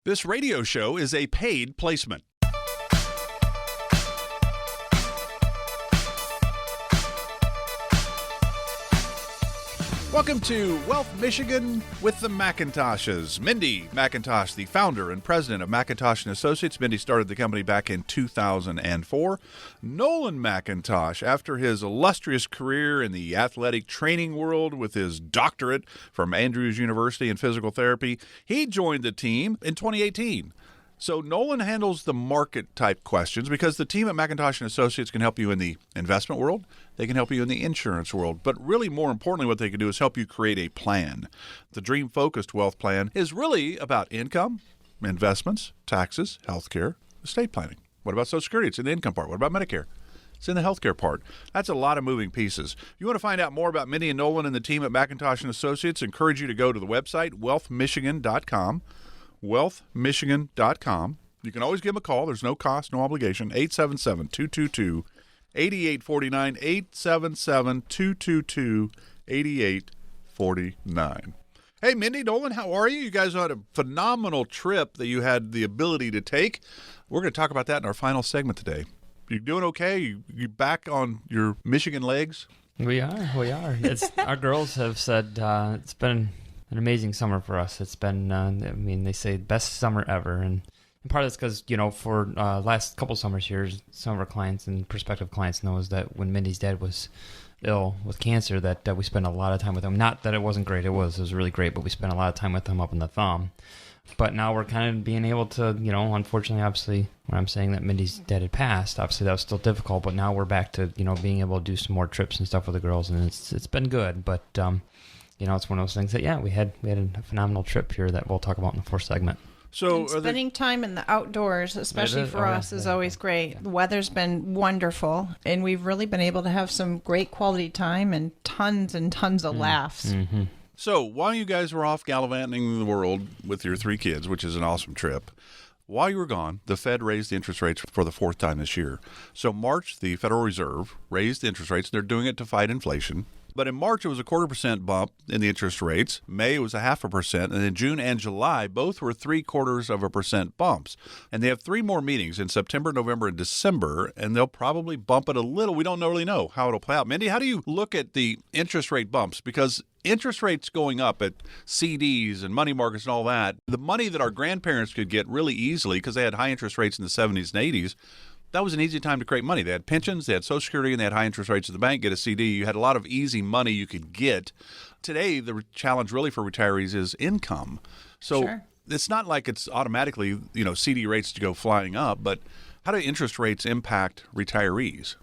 This radio show is a paid placement. Welcome to Wealth Michigan with the McIntoshes. Mindy McIntosh, the founder and president of McIntosh & Associates. Mindy started the company back in 2004. Nolan McIntosh, after his illustrious career in the athletic training world with his doctorate from Andrews University in physical therapy, he joined the team in 2018. So Nolan handles the market type questions because the team at McIntosh & Associates can help you in the investment world. They can help you in the insurance world. But really, more importantly, what they can do is help you create a plan. The Dream-Focused Wealth Plan is really about income, investments, taxes, healthcare, estate planning. What about Social Security? It's in the income part. What about Medicare? It's in the healthcare part. That's a lot of moving pieces. If you want to find out more about Mindy and Nolan and the team at McIntosh & Associates, I encourage you to go to the website, wealthmichigan.com. wealthmichigan.com. You can always give them a call. There's no cost, no obligation. 877-222-8849. 877-222-8849. Hey, Mindy, Nolan, how are you? You guys had a phenomenal trip that you had the ability to take. We're going to talk about that in our final segment today. You doing okay? You back on your Michigan legs? We are. Our girls have said it's been an amazing summer for us. It's been, they say best summer ever. And part of it's because, for last couple summers here, some of our clients and prospective clients knows that when Mindy's dad was ill with cancer, that we spent a lot of time with him. Not that it wasn't great. It was really great, but we spent a lot of time with him up in the thumb. But now we're kind of being able to, unfortunately, obviously, when I'm saying that Mindy's dad had passed, obviously that was still difficult. But now we're back to, being able to do some more trips and stuff with the girls. And it's been good. But, it's one of those things that, we had a phenomenal trip here that we'll talk about in the fourth segment. So spending time in the outdoors, especially for us, is always great. The weather's been wonderful, and we've really been able to have some great quality time and tons of laughs. Mm-hmm. So while you guys were off gallivanting the world with your three kids, which is an awesome trip, while you were gone, the Fed raised the interest rates for the fourth time this year. So March, the Federal Reserve raised the interest rates. They're doing it to fight inflation. But in March, it was a 0.25% bump in the interest rates. May, it was 0.5%. And then June and July, both were 0.75% bumps. And they have three more meetings in September, November, and December, and they'll probably bump it a little. We don't really know how it'll play out. Mindy, how do you look at the interest rate bumps? Because interest rates going up at CDs and money markets and all that, the money that our grandparents could get really easily because they had high interest rates in the 70s and 80s, that was an easy time to create money. They had pensions, they had Social Security, and they had high interest rates at the bank. Get a CD. You had a lot of easy money you could get. Today, the challenge really for retirees is income. So Sure. It's not like it's automatically, CD rates to go flying up, but how do interest rates impact retirees?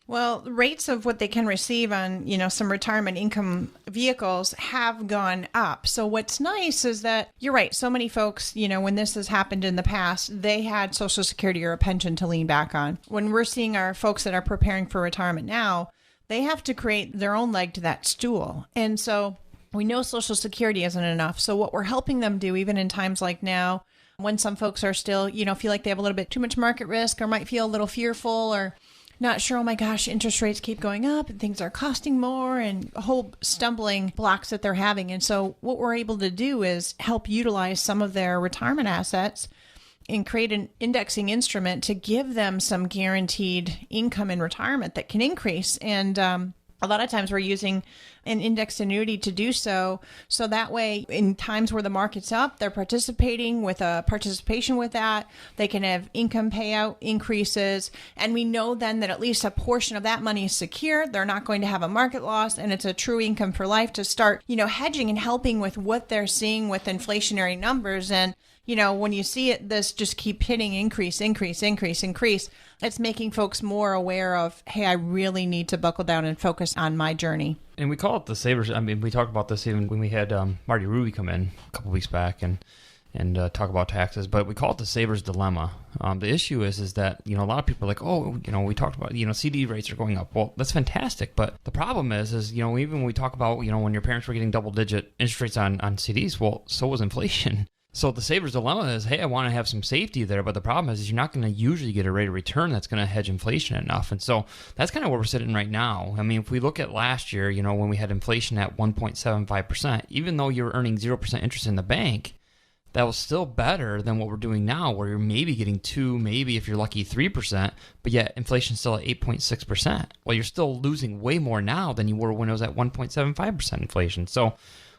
Well, the rates of what they can receive on, some retirement income vehicles have gone up. So what's nice is that, you're right, so many folks, when this has happened in the past, they had Social Security or a pension to lean back on. When we're seeing our folks that are preparing for retirement now, they have to create their own leg to that stool. And so we know Social Security isn't enough. So what we're helping them do, even in times like now, when some folks are still, feel like they have a little bit too much market risk or might feel a little fearful or not sure, oh my gosh, interest rates keep going up and things are costing more and a whole stumbling blocks that they're having. And so what we're able to do is help utilize some of their retirement assets and create an indexing instrument to give them some guaranteed income in retirement that can increase. And a lot of times we're using an indexed annuity to do so. So that way, in times where the market's up, they're participating with a participation with that. They can have income payout increases. And we know then that at least a portion of that money is secure. They're not going to have a market loss. And it's a true income for life to start, hedging and helping with what they're seeing with inflationary numbers. And when you see it, this just keep hitting increase. It's making folks more aware of, hey, I really need to buckle down and focus on my journey. And we call it the savers. We talked about this even when we had Marty Ruby come in a couple weeks back and talk about taxes, but we call it the saver's dilemma. The issue is that, a lot of people are like, we talked about, CD rates are going up. Well, that's fantastic. But the problem is, even when we talk about, when your parents were getting double-digit interest rates on CDs, well, so was inflation. So the saver's dilemma is, hey, I want to have some safety there, but the problem is you're not going to usually get a rate of return that's going to hedge inflation enough. And so that's kind of where we're sitting right now. If we look at last year, when we had inflation at 1.75%, even though you're earning 0% interest in the bank, that was still better than what we're doing now, where you're maybe getting 2, maybe if you're lucky 3%, but yet inflation's still at 8.6%. Well, you're still losing way more now than you were when it was at 1.75% inflation. So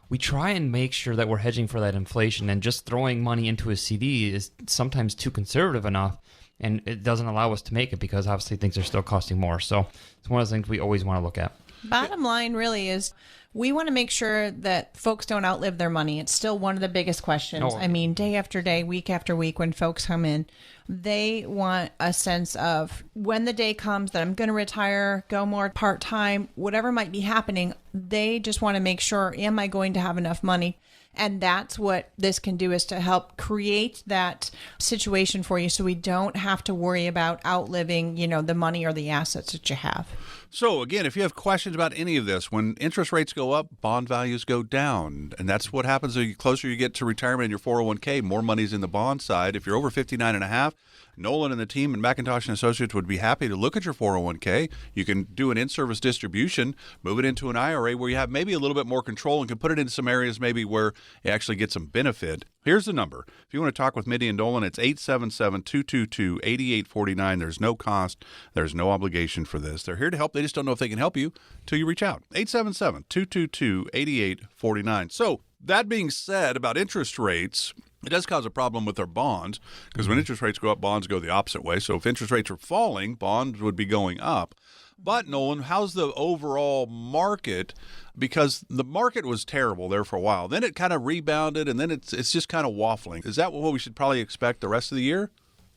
we try and make sure that we're hedging for that inflation, and just throwing money into a CD is sometimes too conservative enough, and it doesn't allow us to make it because obviously things are still costing more. So it's one of the things we always want to look at. Bottom line really is we want to make sure that folks don't outlive their money. It's still one of the biggest questions. Oh. I mean, day after day, week after week, when folks come in, they want a sense of when the day comes that I'm going to retire, go more part-time, whatever might be happening, they just want to make sure, am I going to have enough money? And that's what this can do, is to help create that situation for you so we don't have to worry about outliving, the money or the assets that you have. So, again, if you have questions about any of this, when interest rates go up, bond values go down. And that's what happens the closer you get to retirement in your 401k, more money's in the bond side. If you're over 59 and a half, Nolan and the team at McIntosh & Associates would be happy to look at your 401k. You can do an in-service distribution, move it into an IRA where you have maybe a little bit more control and can put it in some areas maybe where you actually get some benefit. Here's the number. If you want to talk with Mindy and Nolan, it's 877-222-8849. There's no cost. There's no obligation for this. They're here to help. They just don't know if they can help you till you reach out. 877-222-8849. So that being said about interest rates, it does cause a problem with our bonds because when interest rates go up, bonds go the opposite way. So if interest rates are falling, bonds would be going up. But, Nolan, how's the overall market? Because the market was terrible there for a while. Then it kind of rebounded, and then it's just kind of waffling. Is that what we should probably expect the rest of the year?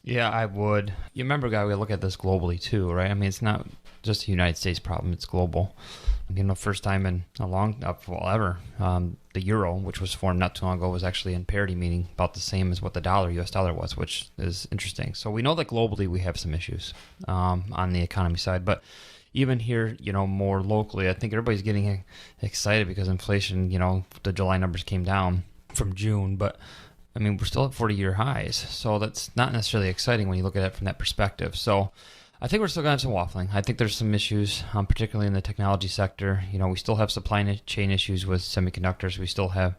Yeah, I would. You remember, guy, we look at this globally too, right? I mean, it's not just a United States problem, it's global. First time in ever, the euro, which was formed not too long ago, was actually in parity, meaning about the same as what the US dollar was, which is interesting. So we know that globally we have some issues on the economy side, but even here, more locally, I think everybody's getting excited because inflation, the July numbers came down from June, but we're still at 40-year highs. So that's not necessarily exciting when you look at it from that perspective. So I think we're still going to have some waffling. I think there's some issues, particularly in the technology sector. We still have supply chain issues with semiconductors. We still have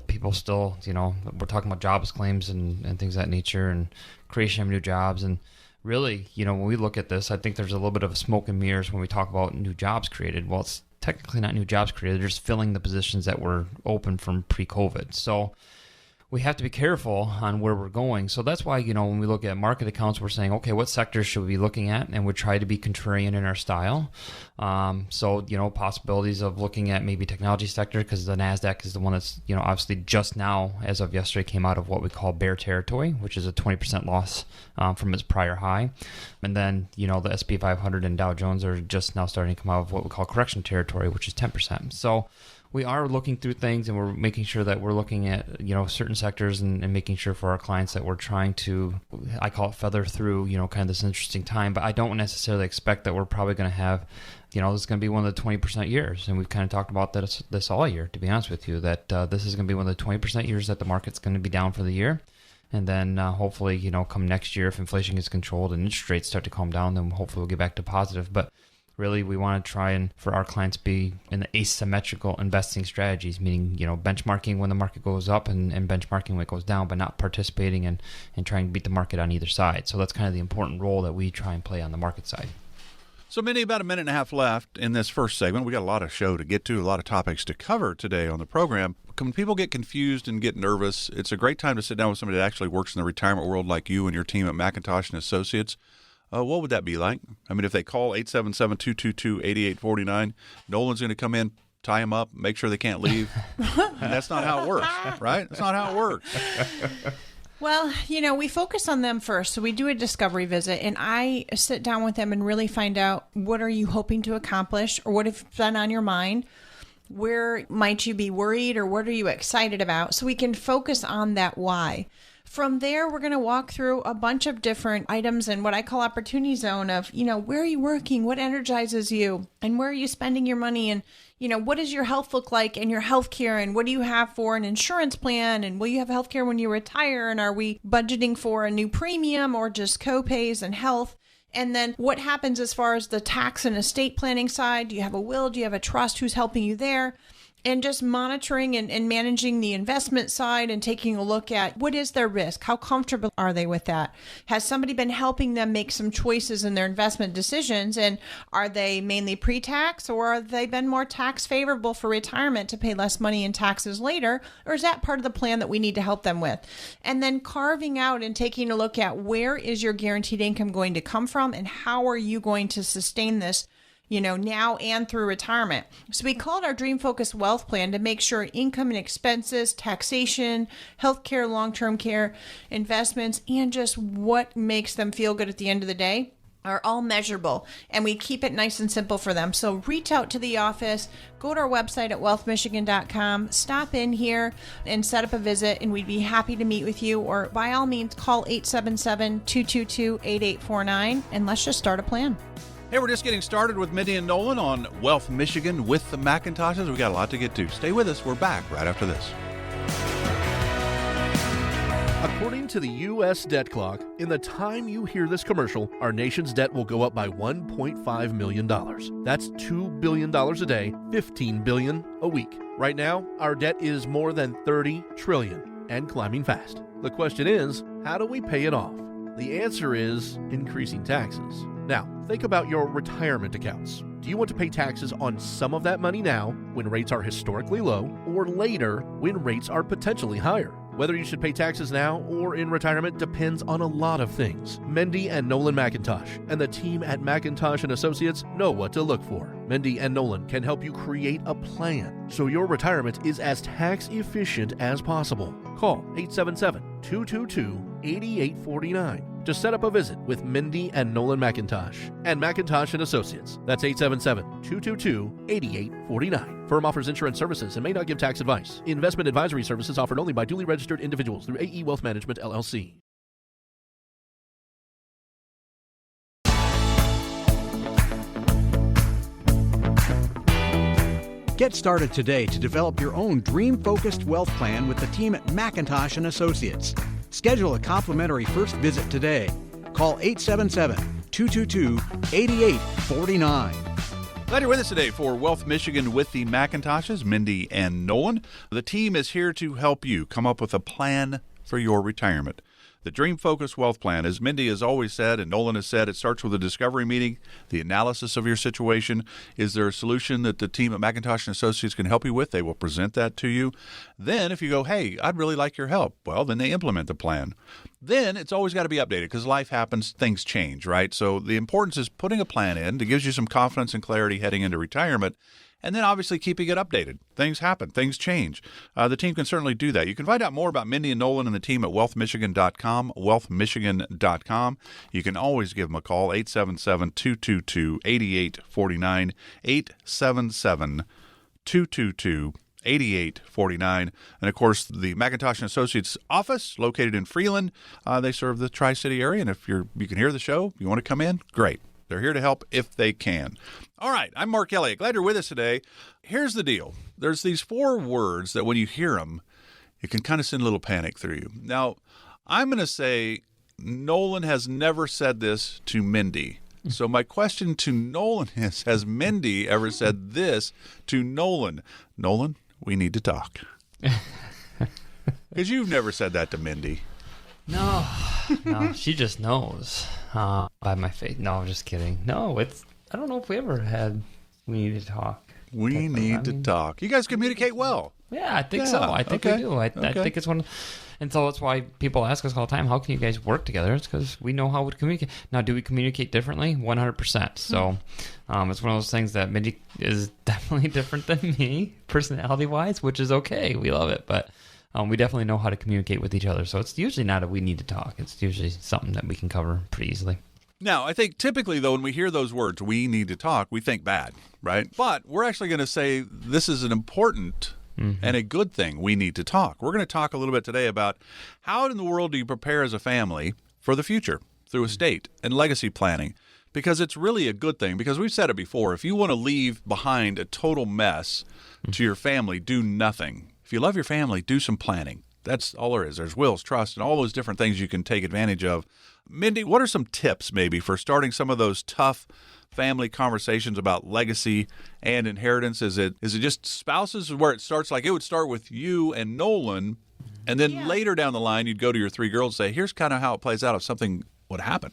people we're talking about jobs claims and things of that nature and creation of new jobs. And really, when we look at this, I think there's a little bit of a smoke and mirrors when we talk about new jobs created. Well, it's technically not new jobs created. They're just filling the positions that were open from pre-COVID. So we have to be careful on where we're going. So that's why, when we look at market accounts, we're saying, okay, what sectors should we be looking at? And we try to be contrarian in our style. Possibilities of looking at maybe technology sector, because the NASDAQ is the one that's, obviously just now, as of yesterday, came out of what we call bear territory, which is a 20% loss from its prior high. And then, the S&P 500 and Dow Jones are just now starting to come out of what we call correction territory, which is 10%. So we are looking through things, and we're making sure that we're looking at, certain sectors and making sure for our clients that we're trying to, I call it feather through, kind of this interesting time. But I don't necessarily expect that we're probably going to have, this is going to be one of the 20% years. And we've kind of talked about this all year, to be honest with you, that this is going to be one of the 20% years that the market's going to be down for the year. And then hopefully, come next year, if inflation gets controlled and interest rates start to calm down, then hopefully we'll get back to positive. But really, we want to try and, for our clients, be in the asymmetrical investing strategies, meaning, benchmarking when the market goes up and benchmarking when it goes down, but not participating and trying to beat the market on either side. So that's kind of the important role that we try and play on the market side. So, Mindy, about a minute and a half left in this first segment. We got a lot of show to get to, a lot of topics to cover today on the program. When people get confused and get nervous, it's a great time to sit down with somebody that actually works in the retirement world like you and your team at McIntosh & Associates. What would that be like? If they call 877-222-8849, Nolan's going to come in, tie them up, make sure they can't leave. And that's not how it works, right? That's not how it works. Well, we focus on them first. So we do a discovery visit, and I sit down with them and really find out, what are you hoping to accomplish, or what have been on your mind? Where might you be worried, or what are you excited about? So we can focus on that why. From there, we're going to walk through a bunch of different items in what I call opportunity zone of, where are you working? What energizes you? And where are you spending your money? And, what does your health look like and your health care? And what do you have for an insurance plan? And will you have health care when you retire? And are we budgeting for a new premium or just co-pays and health? And then what happens as far as the tax and estate planning side? Do you have a will? Do you have a trust? Who's helping you there? and just monitoring and managing the investment side and taking a look at what is their risk? How comfortable are they with that? Has somebody been helping them make some choices in their investment decisions? And are they mainly pre-tax, or have they been more tax favorable for retirement to pay less money in taxes later? Or is that part of the plan that we need to help them with? And then carving out and taking a look at where is your guaranteed income going to come from, and how are you going to sustain this, now and through retirement. So we call it our Dream Focused Wealth Plan to make sure income and expenses, taxation, healthcare, long-term care, investments, and just what makes them feel good at the end of the day are all measurable, and we keep it nice and simple for them. So reach out to the office, go to our website at wealthmichigan.com, stop in here and set up a visit, and we'd be happy to meet with you. Or by all means, call 877-222-8849, and let's just start a plan. Hey, we're just getting started with Mindy and Nolan on Wealth Michigan with the McIntoshes. We've got a lot to get to. Stay with us. We're back right after this. According to the U.S. debt clock, in the time you hear this commercial, our nation's debt will go up by $1.5 million. That's $2 billion a day, $15 billion a week. Right now, our debt is more than $30 trillion and climbing fast. The question is, how do we pay it off? The answer is increasing taxes. Now, think about your retirement accounts. Do you want to pay taxes on some of that money now, when rates are historically low, or later, when rates are potentially higher? Whether you should pay taxes now or in retirement depends on a lot of things. Mindy and Nolan McIntosh and the team at McIntosh and Associates know what to look for. Mindy and Nolan can help you create a plan so your retirement is as tax efficient as possible. Call 877-222-8849 to set up a visit with Mindy and Nolan McIntosh and McIntosh and Associates. That's 877-222-8849. Firm offers insurance services and may not give tax advice. Investment advisory services offered only by duly registered individuals through AE Wealth Management, LLC. Get started today to develop your own dream-focused wealth plan with the team at McIntosh and Associates. Schedule a complimentary first visit today. Call 877-222-8849. Glad you're with us today for Wealth Michigan with the McIntoshes, Mindy and Nolan. The team is here to help you come up with a plan for your retirement. The Dream Focused Wealth Plan, as Mindy has always said and Nolan has said, it starts with a discovery meeting, the analysis of your situation. Is there a solution that the team at McIntosh and Associates can help you with? They will present that to you. Then if you go, hey, I'd really like your help, well, then they implement the plan. Then it's always got to be updated because life happens, things change, right? So the importance is putting a plan in that gives you some confidence and clarity heading into retirement. And then obviously keeping it updated. Things happen. Things change. The team can certainly do that. You can find out more about Mindy and Nolan and the team at wealthmichigan.com, wealthmichigan.com. You can always give them a call, 877-222-8849, 877-222-8849. And, of course, the McIntosh & Associates office located in Freeland. They serve the Tri-City area. And if you can hear the show, you want to come in, great. They're here to help if they can. All right, I'm Mark Elliott. Glad you're with us today. Here's the deal. There's these 4 words that when you hear them, it can kind of send a little panic through you. Now, I'm going to say Nolan has never said this to Mindy. So my question to Nolan is, has Mindy ever said this to Nolan? Nolan, we need to talk. Because you've never said that to Mindy. No, she just knows by my face. No, I'm just kidding. No, I don't know if we ever had we need to talk. We need to talk. You guys communicate well. Yeah, I think so. I think we do. I think it's one. And so that's why people ask us all the time, how can you guys work together? It's because we know how to communicate. Now, do we communicate differently? 100%. So it's one of those things that Mindy is definitely different than me, personality-wise, which is okay. We love it. But we definitely know how to communicate with each other. So it's usually not a we need to talk. It's usually something that we can cover pretty easily. Now, I think typically, though, when we hear those words, we need to talk, we think bad, right? But we're actually going to say this is an important and a good thing. We need to talk. We're going to talk a little bit today about how in the world do you prepare as a family for the future through estate and legacy planning, because it's really a good thing. Because we've said it before, if you want to leave behind a total mess to your family, do nothing. If you love your family, do some planning. That's all there is. There's wills, trust, and all those different things you can take advantage of. Mindy, what are some tips maybe for starting some of those tough family conversations about legacy and inheritance? Is it just spouses where it starts? Like it would start with you and Nolan, and then later down the line, you'd go to your three girls and say, here's kind of how it plays out if something would happen.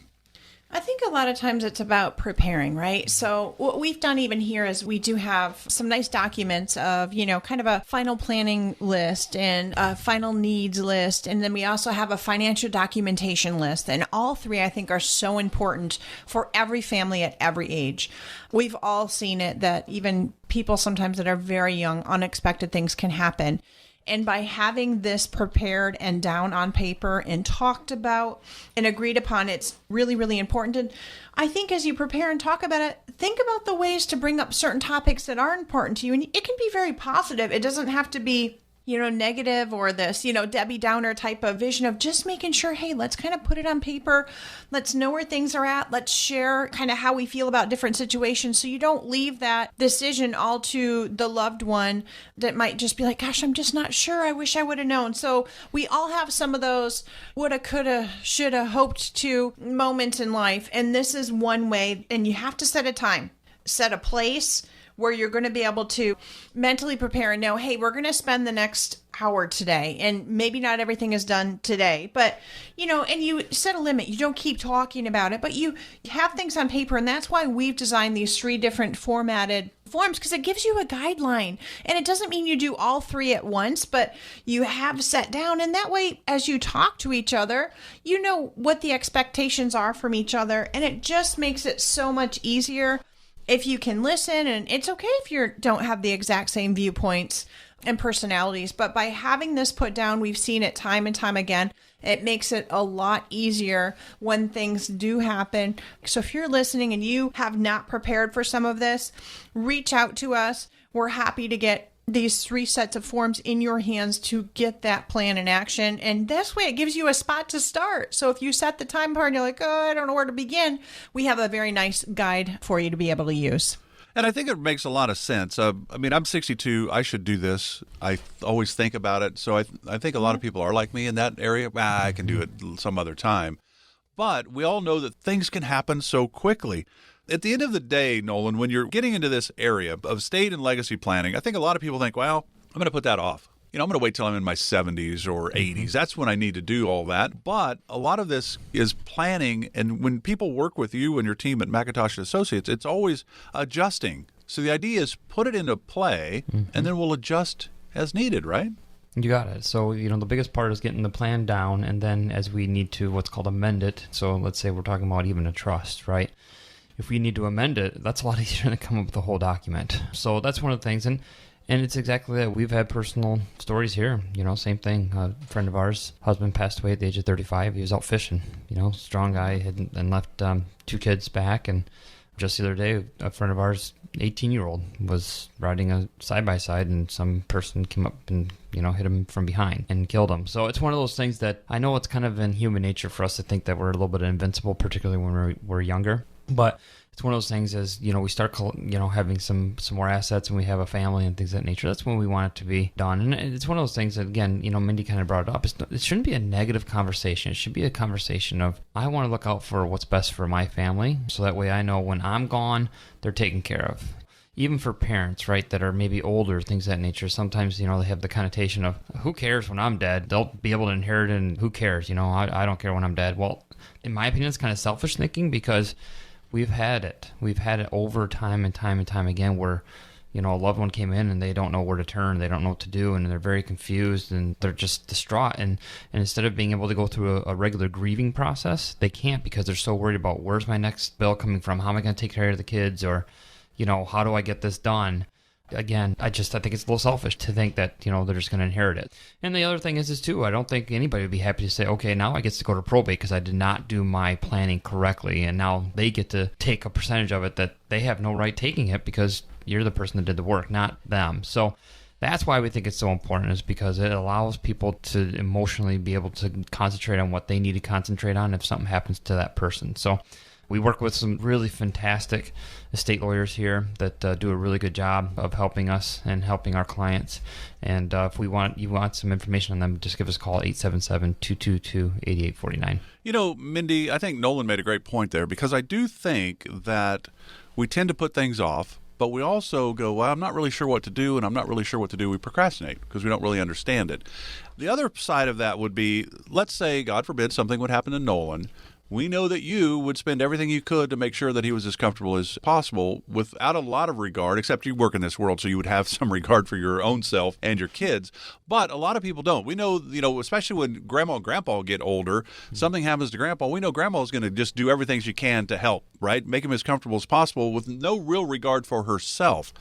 I think a lot of times it's about preparing, right? So what we've done even here is we do have some nice documents of, kind of a final planning list and a final needs list. And then we also have a financial documentation list. And all three, I think, are so important for every family at every age. We've all seen it that even people sometimes that are very young, unexpected things can happen. And by having this prepared and down on paper and talked about and agreed upon, it's really, really important. And I think as you prepare and talk about it, think about the ways to bring up certain topics that are important to you. And it can be very positive. It doesn't have to be, negative or this, Debbie Downer type of vision of just making sure, hey, let's kind of put it on paper. Let's know where things are at. Let's share kind of how we feel about different situations. So you don't leave that decision all to the loved one that might just be like, gosh, I'm just not sure. I wish I would have known. So we all have some of those woulda, coulda, shoulda, hoped to moments in life. And this is one way. And you have to set a time, set a place where you're going to be able to mentally prepare and know, hey, we're going to spend the next hour today. And maybe not everything is done today, but, and you set a limit. You don't keep talking about it, but you have things on paper. And that's why we've designed these 3 different formatted forms, because it gives you a guideline. And it doesn't mean you do all 3 at once, but you have set down. And that way, as you talk to each other, you know what the expectations are from each other. And it just makes it so much easier if you can listen. And it's okay if you don't have the exact same viewpoints and personalities, but by having this put down, we've seen it time and time again. It makes it a lot easier when things do happen. So if you're listening and you have not prepared for some of this, reach out to us. We're happy to get these 3 sets of forms in your hands to get that plan in action. And this way it gives you a spot to start. So if you set the time part and you're like, oh, I don't know where to begin, we have a very nice guide for you to be able to use. And I think it makes a lot of sense. I'm 62. I should do this. I always think about it. So I think a lot of people are like me in that area. I can do it some other time. But we all know that things can happen so quickly. At the end of the day, Nolan, when you're getting into this area of estate and legacy planning, I think a lot of people think, well, I'm going to put that off. I'm going to wait till I'm in my 70s or 80s. That's when I need to do all that. But a lot of this is planning. And when people work with you and your team at McIntosh Associates, it's always adjusting. So the idea is put it into play, and then we'll adjust as needed, right? You got it. So, the biggest part is getting the plan down. And then as we need to what's called amend it. So let's say we're talking about even a trust, right? If we need to amend it, that's a lot easier than come up with the whole document. So that's one of the things. And it's exactly that. We've had personal stories here. Same thing. A friend of ours, husband passed away at the age of 35. He was out fishing. Strong guy, and left 2 kids back. And just the other day, a friend of ours, 18-year-old, was riding a side-by-side, and some person came up and, hit him from behind and killed him. So it's one of those things that I know it's kind of in human nature for us to think that we're a little bit invincible, particularly when we're younger. But it's one of those things as, we start, having some more assets and we have a family and things of that nature. That's when we want it to be done. And it's one of those things that, again, Mindy kind of brought it up. It shouldn't be a negative conversation. It should be a conversation of, I want to look out for what's best for my family. So that way I know when I'm gone, they're taken care of. Even for parents, right, that are maybe older, things of that nature, sometimes, they have the connotation of, who cares when I'm dead? They'll be able to inherit it, and who cares? I don't care when I'm dead. Well, in my opinion, it's kind of selfish thinking, because we've had it over time and time and time again where, a loved one came in and they don't know where to turn, they don't know what to do, and they're very confused and they're just distraught. And instead of being able to go through a regular grieving process, they can't, because they're so worried about, where's my next bill coming from? How am I going to take care of the kids? Or, how do I get this done? Again, I think it's a little selfish to think that, they're just going to inherit it. And the other thing is too, I don't think anybody would be happy to say, okay, now I get to go to probate because I did not do my planning correctly. And now they get to take a percentage of it that they have no right taking it, because you're the person that did the work, not them. So that's why we think it's so important, is because it allows people to emotionally be able to concentrate on what they need to concentrate on if something happens to that person. So We work with some really fantastic estate lawyers here that do a really good job of helping us and helping our clients. And if you want some information on them, just give us a call, 877-222-8849. Mindy, I think Nolan made a great point there, because I do think that we tend to put things off, but we also go, well, I'm not really sure what to do, and I'm not really sure what to do. We procrastinate because we don't really understand it. The other side of that would be, let's say, God forbid, something would happen to Nolan. We know that you would spend everything you could to make sure that he was as comfortable as possible without a lot of regard, except you work in this world, so you would have some regard for your own self and your kids. But a lot of people don't. We know, especially when Grandma and Grandpa get older, something happens to Grandpa, we know Grandma is going to just do everything she can to help, right? Make him as comfortable as possible with no real regard for herself.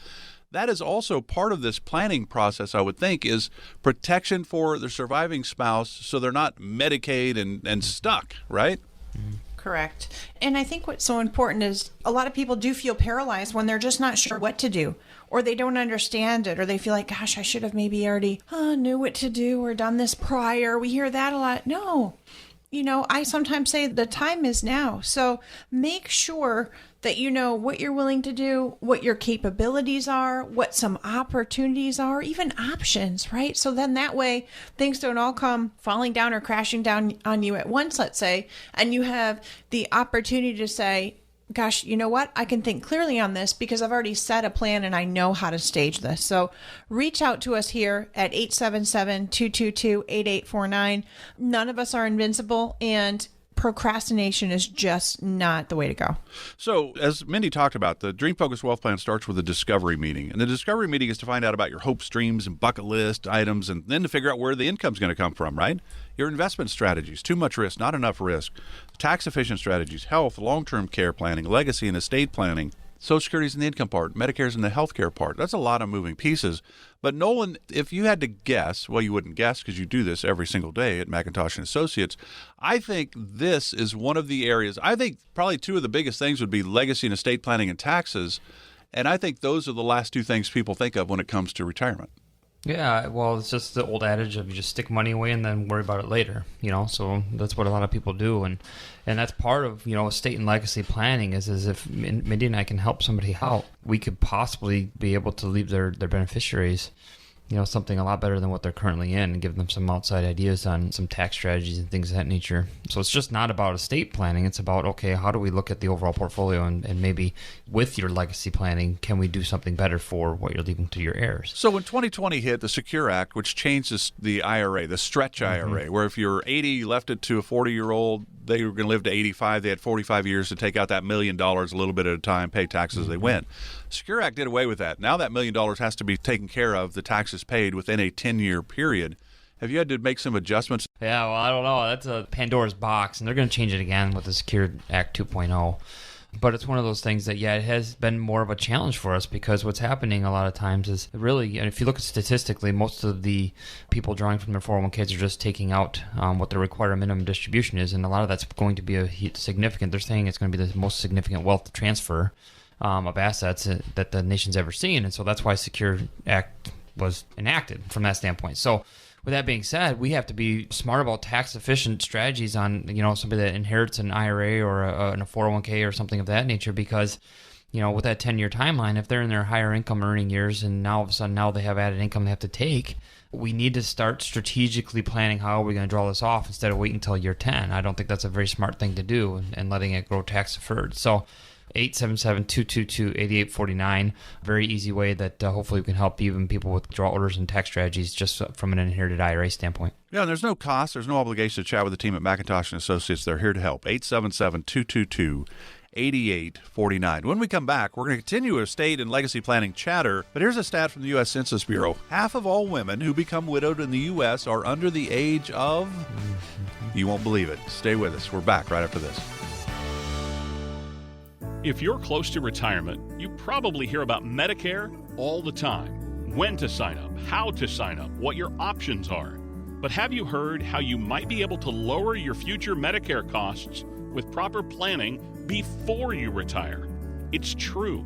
That is also part of this planning process, I would think, is protection for the surviving spouse so they're not Medicaid and stuck, right? Correct. And I think what's so important is a lot of people do feel paralyzed when they're just not sure what to do, or they don't understand it, or they feel like, gosh, I should have maybe already knew what to do or done this prior. We hear that a lot. No. I sometimes say the time is now. So make sure that you know what you're willing to do, what your capabilities are, what some opportunities are, even options, right? So then that way things don't all come falling down or crashing down on you at once, let's say, and you have the opportunity to say, gosh, you know what? I can think clearly on this because I've already set a plan and I know how to stage this. So reach out to us here at 877-222-8849. None of us are invincible, and procrastination is just not the way to go. So, as Mindy talked about, the Dream Focused Wealth Plan starts with a discovery meeting. And the discovery meeting is to find out about your hopes, dreams, and bucket list items, and then to figure out where the income's going to come from, right? Your investment strategies, too much risk, not enough risk, tax-efficient strategies, health, long-term care planning, legacy and estate planning, Social Security's in the income part, Medicare's in the healthcare part. That's a lot of moving pieces. But Nolan, if you had to guess, well, you wouldn't guess because you do this every single day at McIntosh and Associates. I think this is one of the areas. I think probably two of the biggest things would be legacy and estate planning and taxes. And I think those are the last two things people think of when it comes to retirement. Yeah, well, it's just the old adage of you just stick money away and then worry about it later, so that's what a lot of people do. And that's part of, estate and legacy planning is if Mindy and I can help somebody out, we could possibly be able to leave their beneficiaries, something a lot better than what they're currently in, and give them some outside ideas on some tax strategies and things of that nature. So it's just not about estate planning. It's about, okay, how do we look at the overall portfolio and maybe with your legacy planning, can we do something better for what you're leaving to your heirs? So when 2020 hit, the Secure Act, which changes the IRA, the stretch IRA, where if you're 80, you left it to a 40-year-old, they were going to live to 85. They had 45 years to take out that $1 million a little bit at a time, pay taxes as they went. Secure Act did away with that. Now that $1 million has to be taken care of, the taxes paid within a 10-year period. Have you had to make some adjustments? Yeah, well, I don't know. That's a Pandora's box, and they're going to change it again with the Secure Act 2.0. But it's one of those things that, it has been more of a challenge for us because what's happening a lot of times is really, and if you look at statistically, most of the people drawing from their 401ks are just taking out what the required minimum distribution is, and a lot of that's going to be significant. They're saying it's going to be the most significant wealth transfer of assets that the nation's ever seen, and so that's why Secure Act was enacted from that standpoint. So with that being said, we have to be smart about tax-efficient strategies on, somebody that inherits an IRA or a 401k or something of that nature because, with that 10-year timeline, if they're in their higher income earning years and now all of a sudden they have added income they have to take, we need to start strategically planning how are we going to draw this off instead of waiting until year 10. I don't think that's a very smart thing to do and letting it grow tax-deferred. So 877-222-8849. Very easy way that hopefully we can help even people with withdrawal orders and tax strategies just from an inherited IRA standpoint. Yeah, and there's no cost. There's no obligation to chat with the team at McIntosh and Associates. They're here to help. 877-222-8849. When we come back, we're going to continue estate and legacy planning chatter. But here's a stat from the U.S. Census Bureau. Half of all women who become widowed in the U.S. are under the age of... You won't believe it. Stay with us. We're back right after this. If you're close to retirement, you probably hear about Medicare all the time. When to sign up, how to sign up, what your options are. But have you heard how you might be able to lower your future Medicare costs with proper planning before you retire? It's true.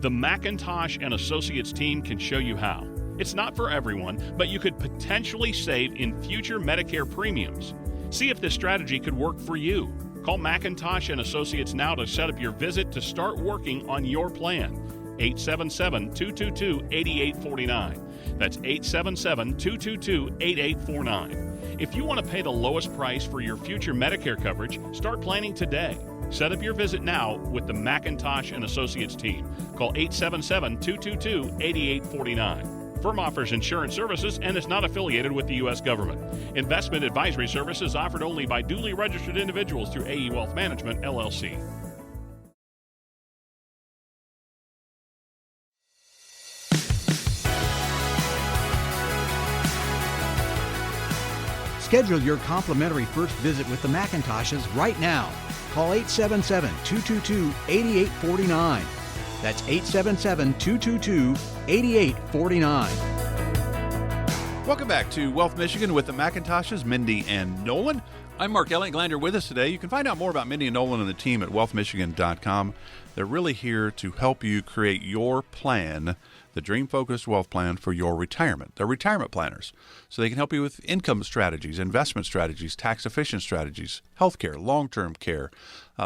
The McIntosh and Associates team can show you how. It's not for everyone, but you could potentially save in future Medicare premiums. See if this strategy could work for you. Call McIntosh and Associates now to set up your visit to start working on your plan. 877-222-8849. That's 877-222-8849. If you want to pay the lowest price for your future Medicare coverage, start planning today. Set up your visit now with the McIntosh and Associates team. Call 877-222-8849. Firm offers insurance services and is not affiliated with the U.S. government. Investment advisory services offered only by duly registered individuals through AE Wealth Management, LLC. Schedule your complimentary first visit with the McIntoshes right now. Call 877-222-8849. That's 877-222-8849. Welcome back to Wealth Michigan with the McIntoshes, Mindy and Nolan. I'm Mark Ellinglander with us today. You can find out more about Mindy and Nolan and the team at wealthmichigan.com. They're really here to help you create your plan, the dream-focused wealth plan for your retirement. They're retirement planners, so they can help you with income strategies, investment strategies, tax-efficient strategies, healthcare, long-term care,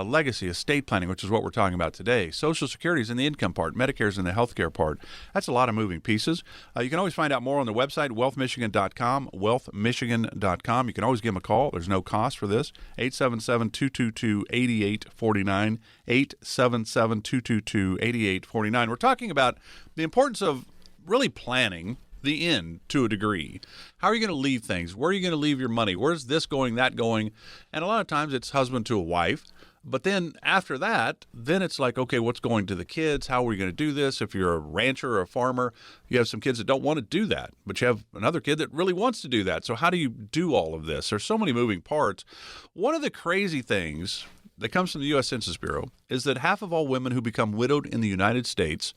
legacy, estate planning, which is what we're talking about today. Social Security is in the income part. Medicare is in the healthcare part. That's a lot of moving pieces. You can always find out more on the website, wealthmichigan.com, wealthmichigan.com. You can always give them a call. There's no cost for this. 877-222-8849, 877-222-8849. We're talking about the importance of really planning the end to a degree. How are you going to leave things? Where are you going to leave your money? Where's this going, that going? And a lot of times it's husband to a wife. But then after that, then it's like, okay, what's going to the kids? How are we going to do this? If you're a rancher or a farmer, you have some kids that don't want to do that, but you have another kid that really wants to do that. So how do you do all of this? There's so many moving parts. One of the crazy things that comes from the U.S. Census Bureau is that half of all women who become widowed in the United States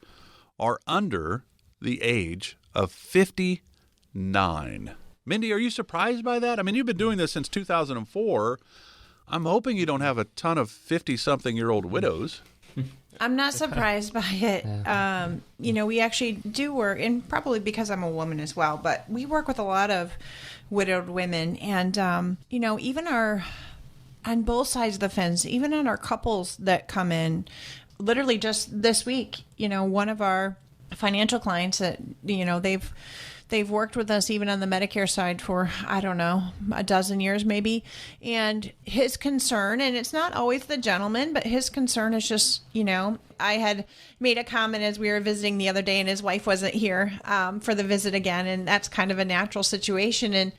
are under the age of 59. Mindy, are you surprised by that? I mean, you've been doing this since 2004. I'm hoping you don't have a ton of 50-something-year-old widows. I'm not surprised by it. We actually do work, and probably because I'm a woman as well, but we work with a lot of widowed women. And, even on both sides of the fence, even on our couples that come in, literally just this week, one of our financial clients that, they've worked with us even on the Medicare side for, I don't know, a dozen years maybe. And his concern, and it's not always the gentleman, but his concern is just, I had made a comment as we were visiting the other day and his wife wasn't here for the visit again. And that's kind of a natural situation. And,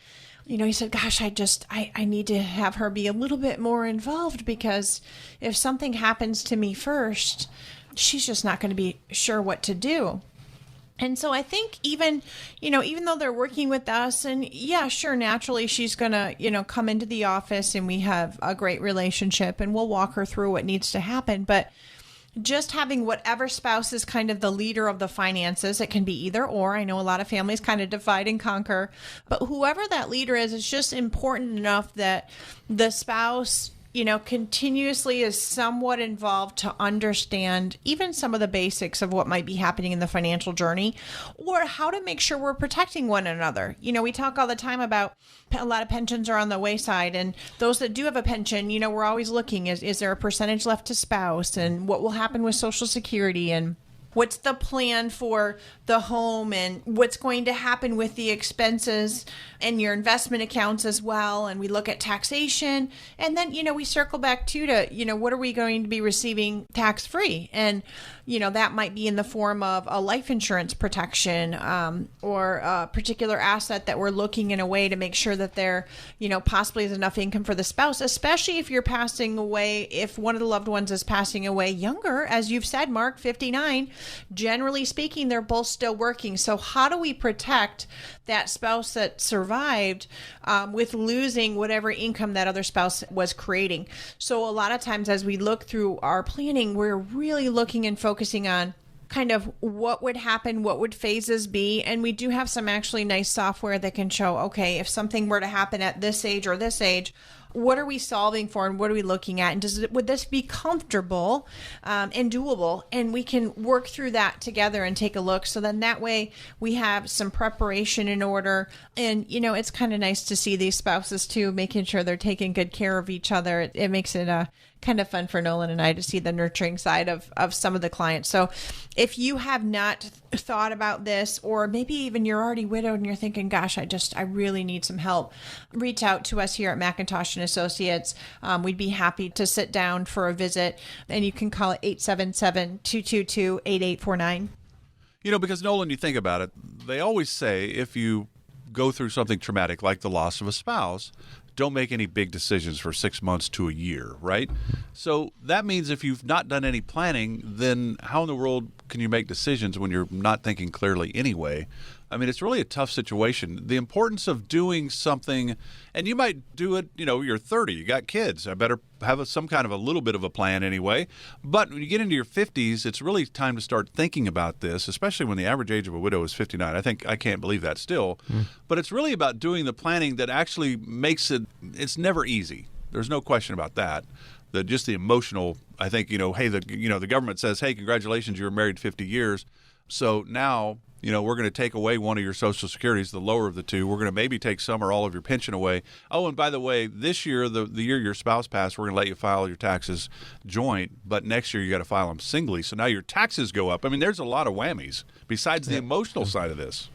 he said, gosh, I need to have her be a little bit more involved because if something happens to me first, she's just not going to be sure what to do. And so I think even though they're working with us and yeah, sure, naturally she's going to, come into the office and we have a great relationship and we'll walk her through what needs to happen. But just having whatever spouse is kind of the leader of the finances, it can be either or. I know a lot of families kind of divide and conquer, but whoever that leader is, it's just important enough that the spouse continuously is somewhat involved to understand even some of the basics of what might be happening in the financial journey or how to make sure we're protecting one another. We talk all the time about a lot of pensions are on the wayside, and those that do have a pension, we're always looking, is there a percentage left to spouse, and what will happen with Social Security, and what's the plan for the home, and what's going to happen with the expenses and your investment accounts as well. And we look at taxation, and then, we circle back to, what are we going to be receiving tax free? And, that might be in the form of a life insurance protection or a particular asset that we're looking in a way to make sure that there, possibly is enough income for the spouse, especially if you're passing away, if one of the loved ones is passing away younger, as you've said, Mark, 59, generally speaking, they're both still working. So how do we protect that spouse that survived with losing whatever income that other spouse was creating? So a lot of times as we look through our planning, we're really looking and focusing on kind of what would happen, what would phases be. And we do have some actually nice software that can show, okay, if something were to happen at this age or this age, what are we solving for and what are we looking at? And would this be comfortable and doable? And we can work through that together and take a look. So then that way we have some preparation in order. And, it's kind of nice to see these spouses too, making sure they're taking good care of each other. It makes it kind of fun for Nolan and I to see the nurturing side of some of the clients. So if you have not thought about this, or maybe even you're already widowed and you're thinking, gosh, I really need some help, reach out to us here at McIntosh and Associates. We'd be happy to sit down for a visit, and you can call it 877-222-8849. Because Nolan, you think about it, they always say if you go through something traumatic like the loss of a spouse, don't make any big decisions for 6 months to a year, right? So that means if you've not done any planning, then how in the world can you make decisions when you're not thinking clearly anyway? I mean, it's really a tough situation. The importance of doing something, and you might do it, you're 30, you got kids. I better have some kind of a little bit of a plan anyway. But when you get into your 50s, it's really time to start thinking about this, especially when the average age of a widow is 59. I can't believe that still. But it's really about doing the planning that actually makes it's never easy. There's no question about that. Just the emotional, I think, hey, the government says, hey, congratulations, you were married 50 years. So now, we're going to take away one of your Social Securities, the lower of the two. We're going to maybe take some or all of your pension away. Oh, and by the way, this year, the year your spouse passed, we're going to let you file your taxes joint, but next year you got to file them singly. So now your taxes go up. I mean, there's a lot of whammies besides the emotional side of this.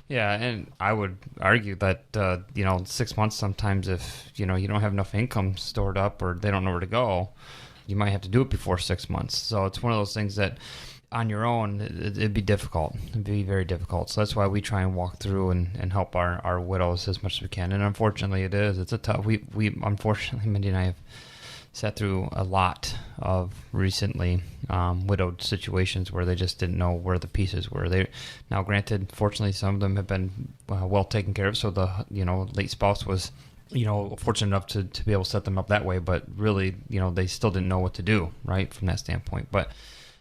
Yeah, and I would argue that, 6 months sometimes if, you don't have enough income stored up or they don't know where to go, you might have to do it before 6 months. So it's one of those things that on your own, it'd be difficult. It'd be very difficult. So that's why we try and walk through and help our widows as much as we can. And unfortunately, it is. It's a tough. We unfortunately, Mindy and I have sat through a lot of recently widowed situations where they just didn't know where the pieces were. Now, granted, fortunately, some of them have been well taken care of. So the late spouse was fortunate enough to be able to set them up that way. But really, they still didn't know what to do, right, from that standpoint. But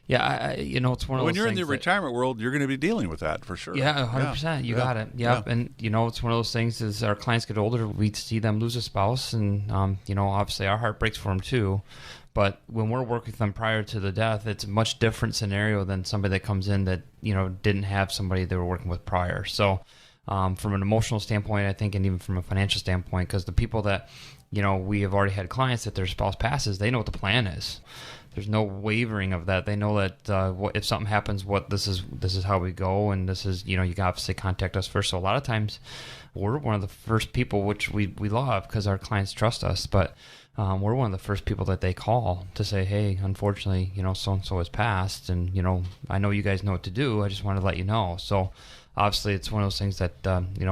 yeah, it's one of those things. When you're in the retirement world, you're going to be dealing with that for sure. Yeah, 100%. You got it. Yep. Yeah. And, it's one of those things as our clients get older, we see them lose a spouse. And, obviously our heart breaks for them too. But when we're working with them prior to the death, it's a much different scenario than somebody that comes in that, didn't have somebody they were working with prior. So from an emotional standpoint, I think, and even from a financial standpoint, because the people that, we have already had clients that their spouse passes, they know what the plan is. There's no wavering of that. They know that if something happens, this is how we go, and this is you can obviously contact us first. So a lot of times, we're one of the first people, which we love because our clients trust us. But we're one of the first people that they call to say, hey, unfortunately, so and so has passed, and I know you guys know what to do. I just wanted to let you know. So obviously, it's one of those things that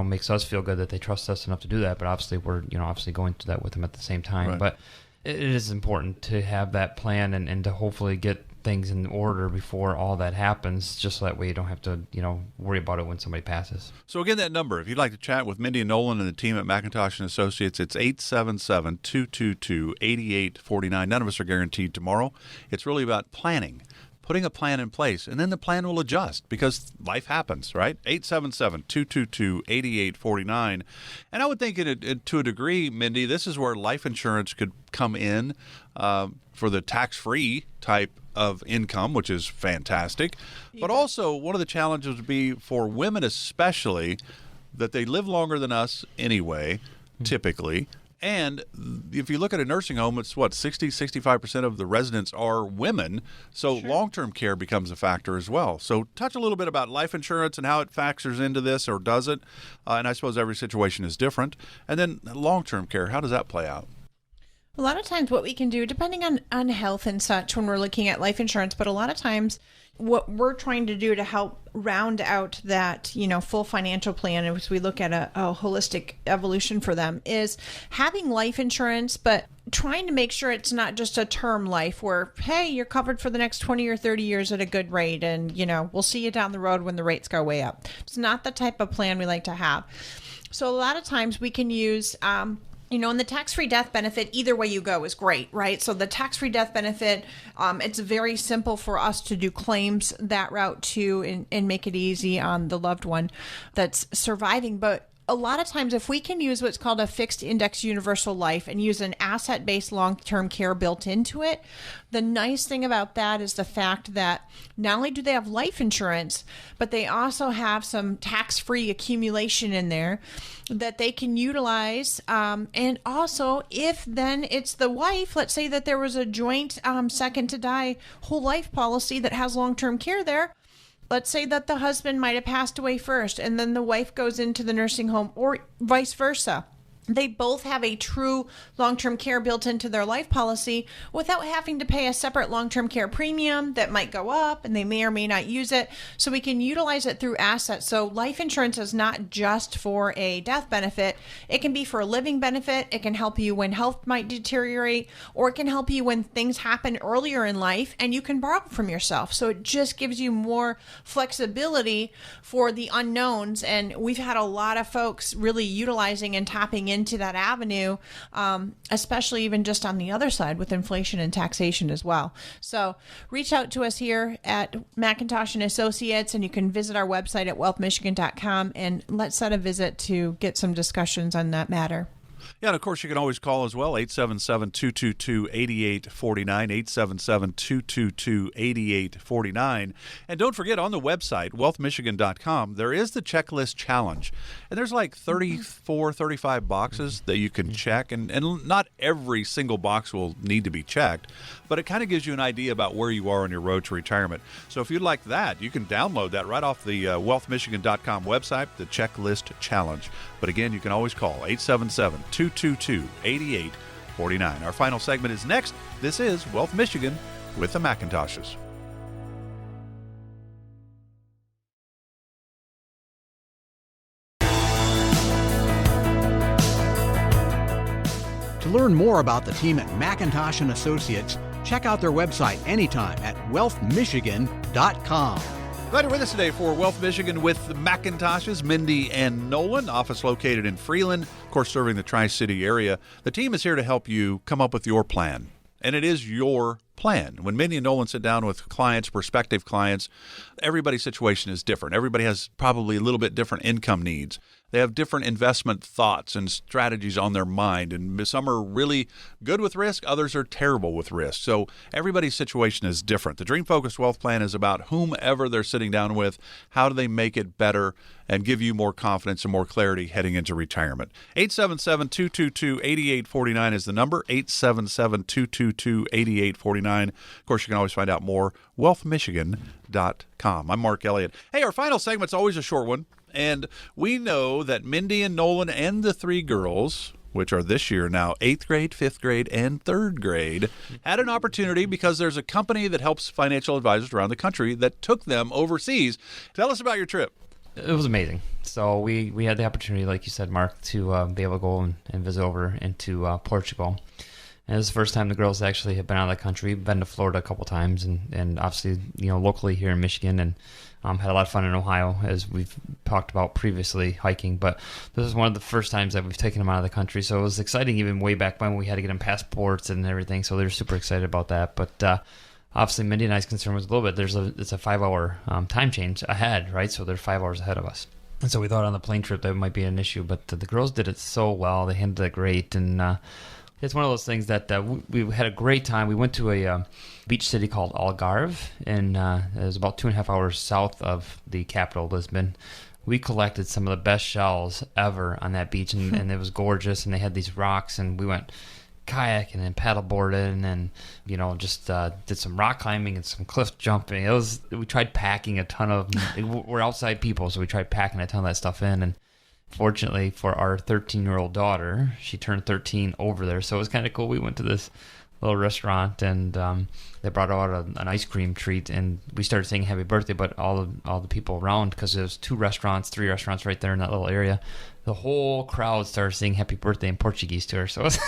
makes us feel good that they trust us enough to do that. But obviously, we're obviously going through that with them at the same time. Right. But it is important to have that plan and to hopefully get things in order before all that happens, just so that way you don't have to, worry about it when somebody passes. So again, that number, if you'd like to chat with Mindy and Nolan and the team at McIntosh and Associates, it's 877-222-8849. None of us are guaranteed tomorrow. It's really about planning, putting a plan in place, and then the plan will adjust because life happens, right? 877-222-8849. And I would think to a degree, Mindy, this is where life insurance could come in for the tax-free type of income, which is fantastic. Yeah. But also one of the challenges would be for women especially that they live longer than us anyway, typically. And if you look at a nursing home, it's 65% of the residents are women. So long-term care becomes a factor as well. So touch a little bit about life insurance and how it factors into this, or does it? And I suppose every situation is different. And then long-term care, how does that play out? A lot of times what we can do, depending on health and such when we're looking at life insurance, but a lot of times what we're trying to do to help round out that, full financial plan as we look at a holistic evolution for them is having life insurance, but trying to make sure it's not just a term life where, hey, you're covered for the next 20 or 30 years at a good rate and, we'll see you down the road when the rates go way up. It's not the type of plan we like to have. So a lot of times we can use and the tax-free death benefit, either way you go, is great, right? So the tax-free death benefit, it's very simple for us to do claims that route too and make it easy on the loved one that's surviving. But a lot of times if we can use what's called a fixed index universal life and use an asset-based long-term care built into it, the nice thing about that is the fact that not only do they have life insurance, but they also have some tax-free accumulation in there that they can utilize. And also, if then it's the wife, let's say that there was a joint second to die whole life policy that has long-term care there. Let's say that the husband might have passed away first and then the wife goes into the nursing home, or vice versa. They both have a true long-term care built into their life policy without having to pay a separate long-term care premium that might go up, and they may or may not use it. So we can utilize it through assets. So life insurance is not just for a death benefit. It can be for a living benefit. It can help you when health might deteriorate, or it can help you when things happen earlier in life and you can borrow from yourself. So it just gives you more flexibility for the unknowns. And we've had a lot of folks really utilizing and tapping into that avenue, especially even just on the other side with inflation and taxation as well. So reach out to us here at McIntosh and Associates, and you can visit our website at wealthmichigan.com, and let's set a visit to get some discussions on that matter. Yeah, and of course, you can always call as well, 877-222-8849, 877-222-8849. And don't forget, on the website, wealthmichigan.com, there is the checklist challenge. And there's like 34, 35 boxes that you can check. And not every single box will need to be checked, but it kind of gives you an idea about where you are on your road to retirement. So if you'd like that, you can download that right off the wealthmichigan.com website, the checklist challenge. But again, you can always call 877-222-8849. Our final segment is next. This is Wealth Michigan with the McIntoshes. To learn more about the team at McIntosh and Associates, check out their website anytime at wealthmichigan.com. Glad you're with us today for Wealth Michigan with the McIntoshes, Mindy and Nolan, office located in Freeland, of course, serving the Tri-City area. The team is here to help you come up with your plan, and it is your plan. When Mindy and Nolan sit down with clients, prospective clients, everybody's situation is different. Everybody has probably a little bit different income needs. They have different investment thoughts and strategies on their mind, and some are really good with risk, others are terrible with risk. So everybody's situation is different. The Dream Focused Wealth Plan is about whomever they're sitting down with, how do they make it better and give you more confidence and more clarity heading into retirement. 877-222-8849 is the number, 877-222-8849. Of course, you can always find out more, wealthmichigan.com. I'm Mark Elliott. Hey, our final segment's always a short one. And we know that Mindy and Nolan and the three girls, which are this year now 8th grade, 5th grade, and 3rd grade, had an opportunity because there's a company that helps financial advisors around the country that took them overseas. Tell us about your trip. It was amazing. So we had the opportunity, like you said, Mark, to be able to go and visit over into Portugal. And it was the first time the girls actually have been out of the country. Been to Florida a couple times, and obviously, locally here in Michigan, and had a lot of fun in Ohio, as we've talked about previously, hiking. But this is one of the first times that we've taken them out of the country, so it was exciting even way back when we had to get them passports and everything. So they're super excited about that. But obviously, Mindy and I's concern was a little bit. It's a 5-hour time change ahead, right? So they're 5 hours ahead of us. And so we thought on the plane trip that might be an issue, but the girls did it so well. They handled it great, and it's one of those things that we had a great time. We went to a beach city called Algarve, and it was about 2.5 hours south of the capital, Lisbon. We collected some of the best shells ever on that beach, and it was gorgeous, and they had these rocks, and we went kayaking and paddleboarding, and just did some rock climbing and some cliff jumping. We tried packing a ton of. We're outside people, so we tried packing a ton of that stuff in, and fortunately for our 13-year-old daughter, she turned 13 over there, so it was kind of cool. We went to this little restaurant, and they brought out an ice cream treat, and we started saying happy birthday, but all the people around, because there's 3 restaurants right there in that little area, the whole crowd started saying happy birthday in Portuguese to her. So it's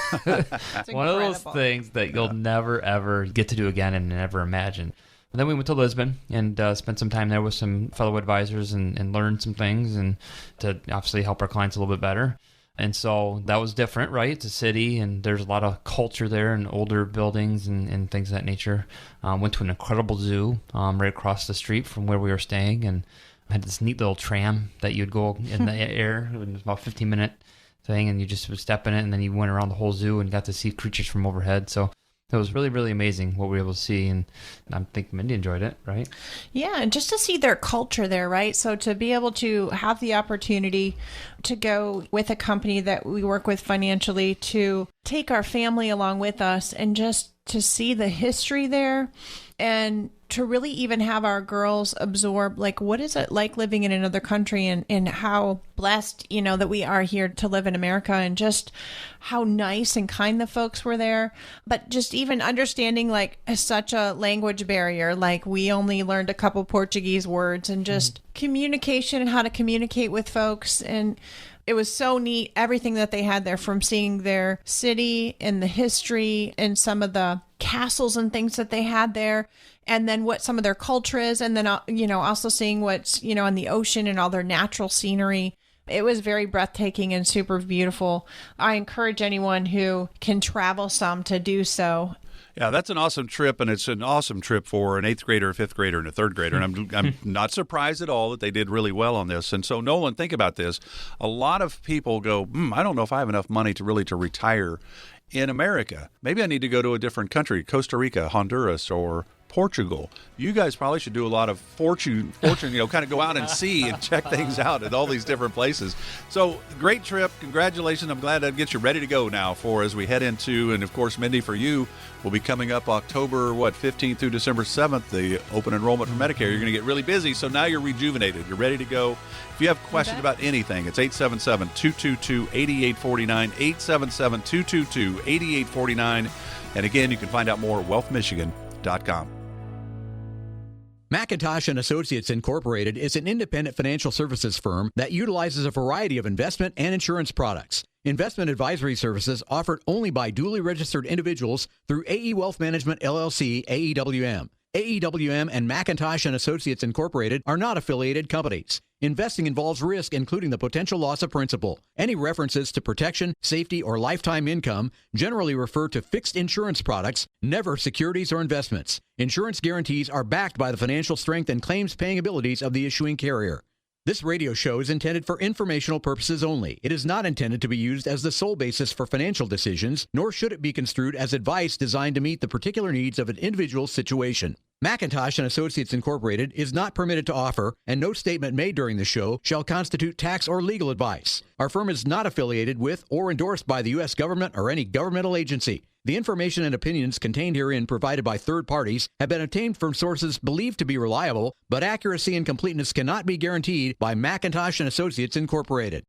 one of those things that you'll never, ever get to do again and never imagine. And then we went to Lisbon and spent some time there with some fellow advisors and learned some things, and to obviously help our clients a little bit better. And so that was different, right? It's a city, and there's a lot of culture there and older buildings and things of that nature. Went to an incredible zoo right across the street from where we were staying, and I had this neat little tram that you'd go in the air. It was about a 15-minute thing, and you just would step in it, and then you went around the whole zoo and got to see creatures from overhead. So it was really, really amazing what we were able to see, and I think Mindy enjoyed it, right? Yeah, and just to see their culture there, right? So to be able to have the opportunity to go with a company that we work with financially, to take our family along with us, and just to see the history there, and to really even have our girls absorb, like, what is it like living in another country, and how blessed, that we are here to live in America, and just how nice and kind the folks were there. But just even understanding, like, such a language barrier, like we only learned a couple Portuguese words, and just communication and how to communicate with folks. And it was so neat, everything that they had there, from seeing their city and the history and some of the castles and things that they had there, and then what some of their culture is, and then, also seeing what's, on the ocean and all their natural scenery. It was very breathtaking and super beautiful. I encourage anyone who can travel some to do so. Yeah, that's an awesome trip, and it's an awesome trip for an 8th grader, a 5th grader, and a 3rd grader. And I'm not surprised at all that they did really well on this. And so, Nolan, think about this. A lot of people go, I don't know if I have enough money to retire in America. Maybe I need to go to a different country, Costa Rica, Honduras, or Portugal. You guys probably should do a lot of fortune, kind of go out and see and check things out at all these different places. So, great trip. Congratulations. I'm glad that gets you ready to go now for as we head into, and of course, Mindy, for you, will be coming up October, 15th through December 7th, the open enrollment for Medicare. You're going to get really busy, so now you're rejuvenated. You're ready to go. If you have questions about anything, it's 877-222-8849, 877-222-8849. And again, you can find out more at wealthmichigan.com. McIntosh and Associates Incorporated is an independent financial services firm that utilizes a variety of investment and insurance products. Investment advisory services offered only by duly registered individuals through AE Wealth Management, LLC, AEWM. AEWM and McIntosh and Associates Incorporated are not affiliated companies. Investing involves risk, including the potential loss of principal. Any references to protection, safety, or lifetime income generally refer to fixed insurance products, never securities or investments. Insurance guarantees are backed by the financial strength and claims-paying abilities of the issuing carrier. This radio show is intended for informational purposes only. It is not intended to be used as the sole basis for financial decisions, nor should it be construed as advice designed to meet the particular needs of an individual's situation. McIntosh and Associates Incorporated is not permitted to offer, and no statement made during the show shall constitute tax or legal advice. Our firm is not affiliated with or endorsed by the U.S. government or any governmental agency. The information and opinions contained herein provided by third parties have been obtained from sources believed to be reliable, but accuracy and completeness cannot be guaranteed by McIntosh and Associates Incorporated.